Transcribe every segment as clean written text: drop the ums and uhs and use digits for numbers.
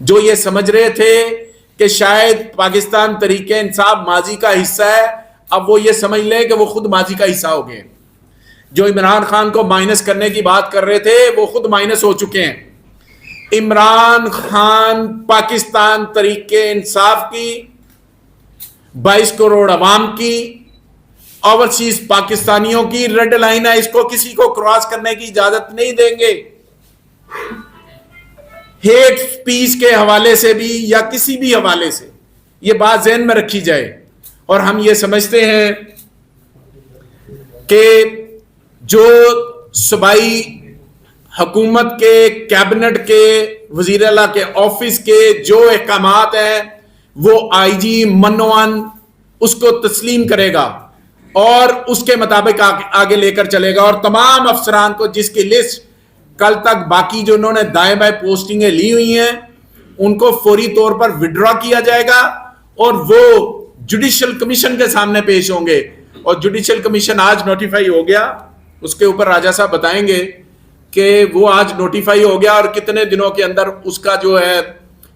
جو یہ سمجھ رہے تھے کہ شاید پاکستان تحریک انصاف ماضی کا حصہ ہے، اب وہ یہ سمجھ لیں کہ وہ خود ماضی کا حصہ ہو گئے. جو عمران خان کو مائنس کرنے کی بات کر رہے تھے وہ خود مائنس ہو چکے ہیں. عمران خان پاکستان تحریک انصاف کی، 22 کروڑ عوام کی، اوورسیز پاکستانیوں کی ریڈ لائن ہے. اس کو کسی کو کراس کرنے کی اجازت نہیں دیں گے. ہیٹ پیس کے حوالے سے بھی یا کسی بھی حوالے سے یہ بات ذہن میں رکھی جائے. اور ہم یہ سمجھتے ہیں کہ جو صوبائی حکومت کے، کیبنٹ کے، وزیر اعلیٰ کے آفس کے جو احکامات ہیں وہ آئی جی منوان اس کو تسلیم کرے گا اور اس کے مطابق آگے لے کر چلے گا. اور تمام افسران کو جس کی لسٹ کل تک باقی جو انہوں نے دائیں بائیں پوسٹنگیں لی ہوئی ہیں ان کو فوری طور پر وڈرا کیا جائے گا اور وہ جوڈیشل کمیشن کے سامنے پیش ہوں گے. اور جوڈیشل کمیشن آج نوٹیفائی ہو گیا، اس کے اوپر راجہ صاحب بتائیں گے کہ وہ آج نوٹیفائی ہو گیا اور کتنے دنوں کے اندر اس کا جو ہے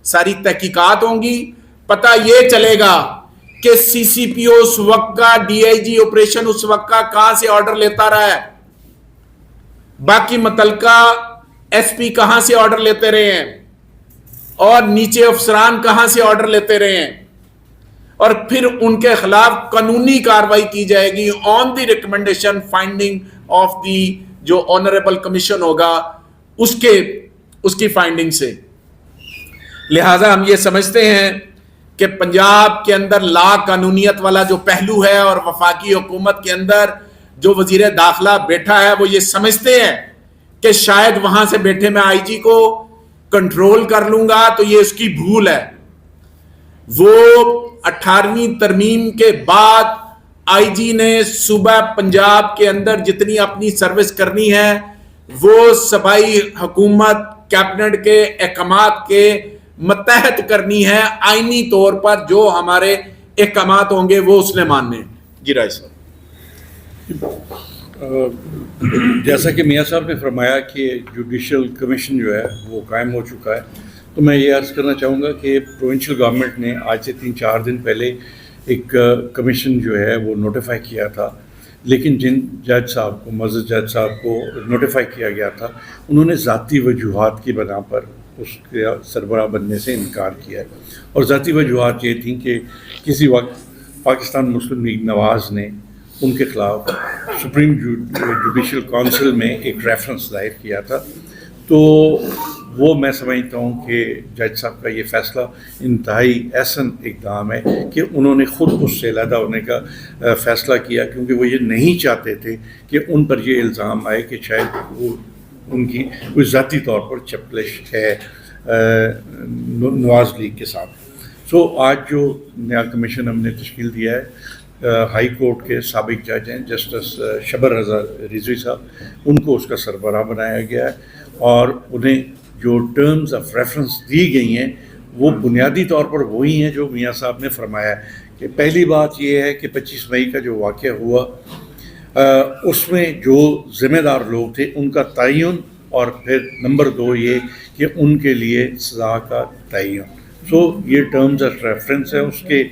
ساری تحقیقات ہوں گی. پتہ یہ چلے گا کہ سی سی پی او اس وقت کا، ڈی آئی جی آپریشن اس وقت کا کہاں سے آرڈر لیتا رہا ہے، باقی متعلقہ ایس پی کہاں سے آرڈر لیتے رہے ہیں اور نیچے افسران کہاں سے آرڈر لیتے رہے ہیں، اور پھر ان کے خلاف قانونی کارروائی کی جائے گی آن دی ریکمنڈیشن فائنڈنگ آف دی جو آنریبل کمیشن ہوگا اس کی فائنڈنگ سے. لہٰذا ہم یہ سمجھتے ہیں کہ پنجاب کے اندر لا قانونیت والا جو پہلو ہے اور وفاقی حکومت کے اندر جو وزیر داخلہ بیٹھا ہے وہ یہ سمجھتے ہیں کہ شاید وہاں سے بیٹھے میں آئی جی کو کنٹرول کر لوں گا، تو یہ اس کی بھول ہے. وہ 18ویں ترمیم کے بعد آئی جی نے صوبہ پنجاب کے اندر جتنی اپنی سروس کرنی ہے وہ صوبائی حکومت کیبنٹ کے احکامات کے متحد کرنی ہے. آئینی طور پر جو ہمارے احکامات ہوں گے وہ اس نے ماننے. جی رائے صاحب. جیسا کہ میاں صاحب نے فرمایا کہ جوڈیشل کمیشن جو ہے وہ قائم ہو چکا ہے، تو میں یہ عرض کرنا چاہوں گا کہ پروونشل گورنمنٹ نے آج سے 3-4 دن پہلے ایک کمیشن جو ہے وہ نوٹیفائی کیا تھا، لیکن جن جج صاحب کو، معزز جج صاحب کو نوٹیفائی کیا گیا تھا انہوں نے ذاتی وجوہات کی بنا پر اس کے سربراہ بننے سے انکار کیا ہے. اور ذاتی وجوہات یہ تھیں کہ کسی وقت پاکستان مسلم لیگ نواز نے ان کے خلاف سپریم جوڈیشل کونسل میں ایک ریفرنس دائر کیا تھا. تو وہ میں سمجھتا ہوں کہ جج صاحب کا یہ فیصلہ انتہائی احسن اقدام ہے کہ انہوں نے خود اس سے علیحدہ ہونے کا فیصلہ کیا، کیونکہ وہ یہ نہیں چاہتے تھے کہ ان پر یہ الزام آئے کہ شاید وہ ان کی کوئی ذاتی طور پر چپلش ہے نواز لیگ کے ساتھ. سو آج جو نیا کمیشن ہم نے تشکیل دیا ہے، ہائی کورٹ کے سابق جج ہیں جسٹس شبر رضا رضوی صاحب، ان کو اس کا سربراہ بنایا گیا ہے. اور انہیں جو ٹرمز آف ریفرنس دی گئی ہیں وہ بنیادی طور پر وہی ہیں جو میاں صاحب نے فرمایا ہے. کہ پہلی بات یہ ہے کہ 25 مئی کا جو واقعہ ہوا اس میں جو ذمہ دار لوگ تھے ان کا تعین، اور پھر نمبر 2 یہ کہ ان کے لیے سزا کا تعین. سو یہ ٹرمز آف ریفرنس ہے اس کے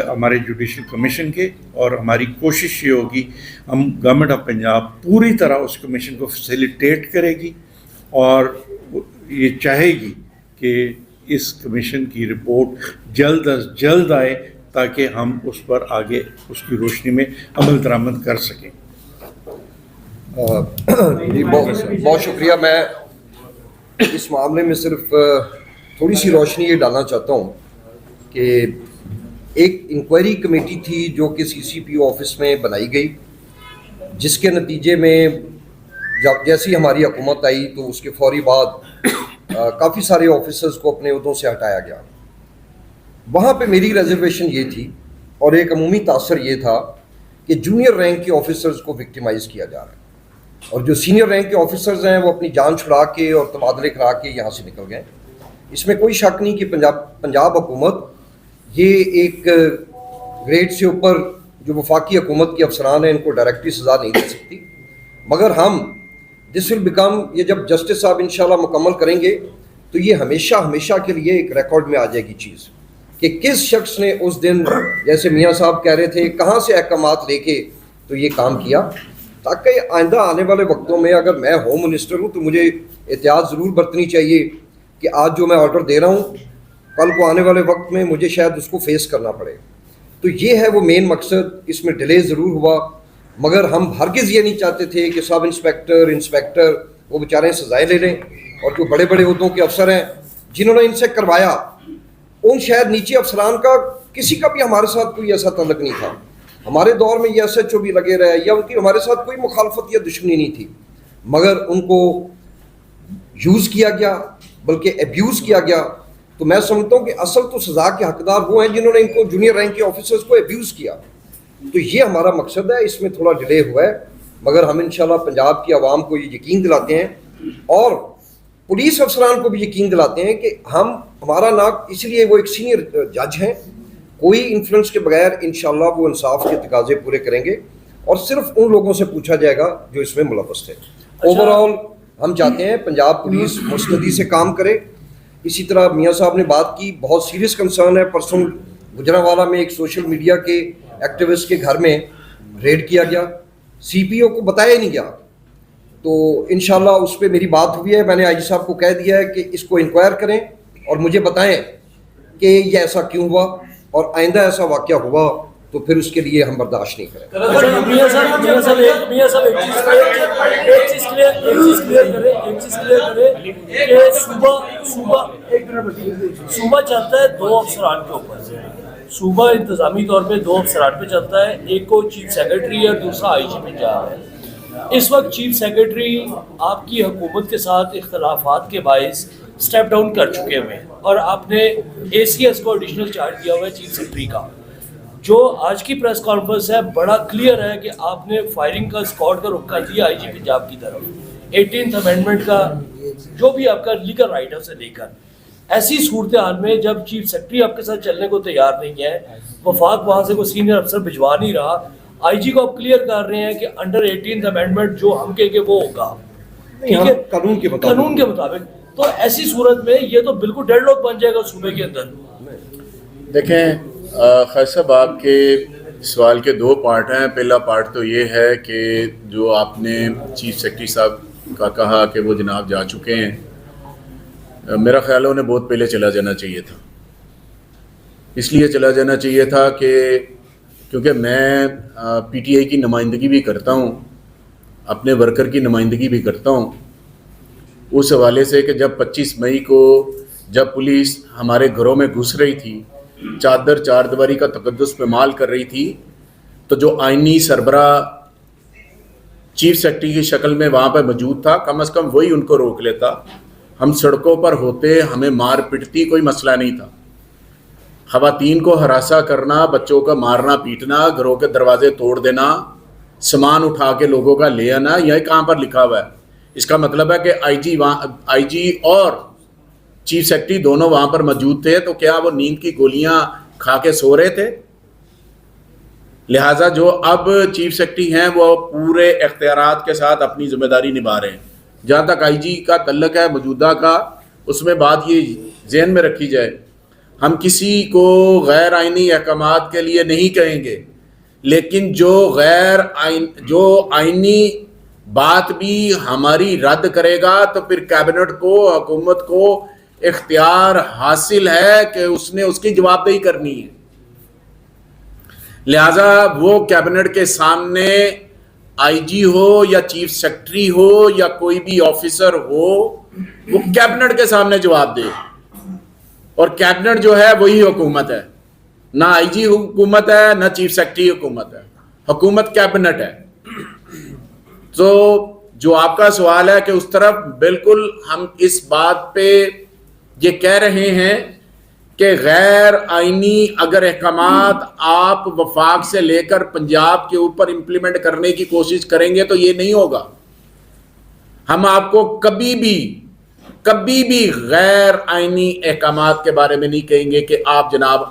ہمارے جوڈیشل کمیشن کے. اور ہماری کوشش یہ ہوگی، ہم گورنمنٹ آف پنجاب پوری طرح اس کمیشن کو فیسیلیٹیٹ کرے گی اور یہ چاہے گی کہ اس کمیشن کی رپورٹ جلد از جلد آئے تاکہ ہم اس پر آگے اس کی روشنی میں عمل درآمد کر سکیں. بہت شکریہ. میں اس معاملے میں صرف تھوڑی سی روشنی یہ ڈالنا چاہتا ہوں کہ ایک انکوائری کمیٹی تھی جو کہ سی سی پی او آفس میں بنائی گئی، جس کے نتیجے میں جب جیسی ہماری حکومت آئی تو اس کے فوری بعد کافی سارے آفیسرز کو اپنے عہدوں سے ہٹایا گیا. وہاں پہ میری ریزرویشن یہ تھی اور ایک عمومی تاثر یہ تھا کہ جونیئر رینک کے آفیسرز کو وکٹیمائز کیا جا رہا ہے، اور جو سینئر رینک کے آفیسرز ہیں وہ اپنی جان چھڑا کے اور تبادلے کرا کے یہاں سے نکل گئے. اس میں کوئی شک نہیں کہ پنجاب حکومت یہ ایک گریڈ سے اوپر جو وفاقی حکومت کے افسران ہیں ان کو ڈائریکٹلی سزا نہیں دے سکتی. مگر ہم دس ول بیکم، یہ جب جسٹس صاحب انشاءاللہ مکمل کریں گے تو یہ ہمیشہ ہمیشہ کے لیے ایک ریکارڈ میں آ جائے گی چیز کہ کس شخص نے اس دن، جیسے میاں صاحب کہہ رہے تھے، کہاں سے احکامات لے کے تو یہ کام کیا، تاکہ آئندہ آنے والے وقتوں میں اگر میں ہوم منسٹر ہوں تو مجھے احتیاط ضرور برتنی چاہیے کہ آج جو میں آرڈر دے رہا ہوں کل کو آنے والے وقت میں مجھے شاید اس کو فیس کرنا پڑے. تو یہ ہے وہ مین مقصد. اس میں ڈیلے ضرور ہوا، مگر ہم ہرگز یہ نہیں چاہتے تھے کہ سب انسپیکٹر وہ بیچارے سزائیں لے لیں، اور جو بڑے بڑے عہدوں کے افسر ہیں جنہوں نے ان سے کروایا، ان شاید نیچے افسران کا کسی کا بھی ہمارے ساتھ کوئی ایسا تعلق نہیں تھا. ہمارے دور میں یہ ایس ایچ او بھی لگے رہے یا ان کی ہمارے ساتھ کوئی مخالفت یا دشمنی نہیں تھی، مگر ان کو یوز کیا گیا، بلکہ ایبیوز کیا گیا. تو میں سمجھتا ہوں کہ اصل تو سزا کے حقدار وہ ہیں جنہوں نے ان کو جونیئر رینک کے آفیسرز کو ایبیوز کیا. تو یہ ہمارا مقصد ہے. اس میں تھوڑا ڈیلے ہوا ہے، مگر ہم انشاءاللہ پنجاب کی عوام کو یہ یقین دلاتے ہیں اور پولیس افسران کو بھی یقین دلاتے ہیں کہ ہمارا نام، اس لیے وہ ایک سینئر جج ہیں، کوئی انفلوئنس کے بغیر انشاءاللہ وہ انصاف کے تقاضے پورے کریں گے اور صرف ان لوگوں سے پوچھا جائے گا جو اس میں ملوث تھے. اوور آل ہم چاہتے ہیں پنجاب پولیس مستعدی سے کام کرے. اسی طرح میاں صاحب نے بات کی، بہت سیریس کنسرن ہے. پرسوں گجرانوالہ میں ایک سوشل میڈیا کے ایکٹیوسٹ کے گھر میں ریڈ کیا گیا، سی پی او کو بتایا ہی نہیں گیا. تو انشاءاللہ اس پہ میری بات ہوئی ہے. میں نے آئی جی صاحب کو کہہ دیا ہے کہ اس کو انکوائر کریں اور مجھے بتائیں کہ یہ ایسا کیوں ہوا، اور آئندہ ایسا واقعہ ہوا تو پھر اس کے لیے ہم برداشت نہیں کریں. میاں صاحب ایک چیز کلیئر کرے کہ صوبہ چلتا ہے 2 افسران کے اوپر سے. صوبہ انتظامی طور پہ 2 افسران پہ چلتا ہے، ایک کو چیف سیکرٹری اور دوسرا آئی جی پنجاب ہے. اس وقت چیف سیکرٹری آپ کی حکومت کے ساتھ اختلافات کے باعث اسٹیپ ڈاؤن کر چکے ہوئے ہیں، اور آپ نے اے سی ایس کو ایڈیشنل چارج دیا ہوا ہے چیف سیکرٹری کا. جو آج کی پریس کانفرنس ہے بڑا کلیئر ہے کہ آپ نے فائرنگ کا اسکواڈ کا رخ کر دیا آئی جی پنجاب کی طرف. 18th امینڈمنٹ کا جو بھی آپ کا لیگل رائٹ ہے اسے لے کر. ایسی صورتحال میں جب چیف سیکرٹری آپ کے ساتھ چلنے کو تیار نہیں ہے، وفاق وہاں سے کوئی سینئر افسر بھجوا نہیں رہا، آئی جی کو آپ کلیئر کر رہے ہیں کہ انڈر 18th امینڈمنٹ جو ہم کہیں گے وہ ہوگا، ٹھیک ہے، قانون کے مطابق. تو ایسی صورت میں یہ تو بالکل ڈیڈ لاک بن جائے گا صوبے کے اندر. دیکھیں خیر صاحب، آپ کے سوال کے 2 پارٹ ہیں. پہلا پارٹ تو یہ ہے کہ جو آپ نے چیف سیکرٹری صاحب کا کہا کہ وہ جناب جا چکے ہیں، میرا خیال ہے انہیں بہت پہلے چلا جانا چاہیے تھا. اس لیے چلا جانا چاہیے تھا کہ کیونکہ میں پی ٹی آئی کی نمائندگی بھی کرتا ہوں، اپنے ورکر کی نمائندگی بھی کرتا ہوں، اس حوالے سے کہ جب 25 مئی کو جب پولیس ہمارے گھروں میں گھس رہی تھی، چار دیواری کا تقدس پامال کر رہی تھی، تو جو آئینی سربراہ چیف سیکرٹری کی شکل میں وہاں پہ موجود تھا، کم از کم وہی ان کو روک لیتا. ہم سڑکوں پر ہوتے، ہمیں مار پٹتی، کوئی مسئلہ نہیں تھا. خواتین کو ہراساں کرنا، بچوں کا مارنا پیٹنا، گھروں کے دروازے توڑ دینا، سامان اٹھا کے لوگوں کا لے آنا، یہ کہاں پر لکھا ہوا ہے؟ اس کا مطلب ہے کہ آئی جی اور چیف سیکرٹری دونوں وہاں پر موجود تھے، تو کیا وہ نیند کی گولیاں کھا کے سو رہے تھے؟ لہٰذا جو اب چیف سیکرٹری ہیں وہ پورے اختیارات کے ساتھ اپنی ذمہ داری نبھا رہے ہیں. جہاں تک آئی جی کا تعلق ہے موجودہ کا، اس میں بات یہ ذہن میں رکھی جائے، ہم کسی کو غیر آئینی احکامات کے لیے نہیں کہیں گے، لیکن جو آئینی بات بھی ہماری رد کرے گا تو پھر کیبنٹ کو، حکومت کو اختیار حاصل ہے کہ اس نے اس کی جواب دہی کرنی ہے. لہذا وہ کیبنٹ کے سامنے آئی جی ہو یا چیف سیکرٹری ہو یا کوئی بھی آفیسر ہو، وہ کیبنٹ کے سامنے جواب دے. اور کیبنٹ جو ہے وہی حکومت ہے، نہ آئی جی حکومت ہے نہ چیف سیکرٹری حکومت ہے، حکومت کیبنٹ ہے. تو جو آپ کا سوال ہے کہ اس طرف بالکل ہم اس بات پہ یہ کہہ رہے ہیں کہ غیر آئینی اگر احکامات آپ وفاق سے لے کر پنجاب کے اوپر امپلیمنٹ کرنے کی کوشش کریں گے تو یہ نہیں ہوگا. ہم آپ کو کبھی بھی غیر آئینی احکامات کے بارے میں نہیں کہیں گے کہ آپ جناب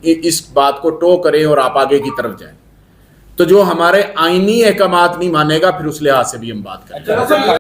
اس بات کو ٹو کریں اور آپ آگے کی طرف جائیں. تو جو ہمارے آئینی احکامات نہیں مانے گا پھر اس لحاظ سے بھی ہم بات کریں گے.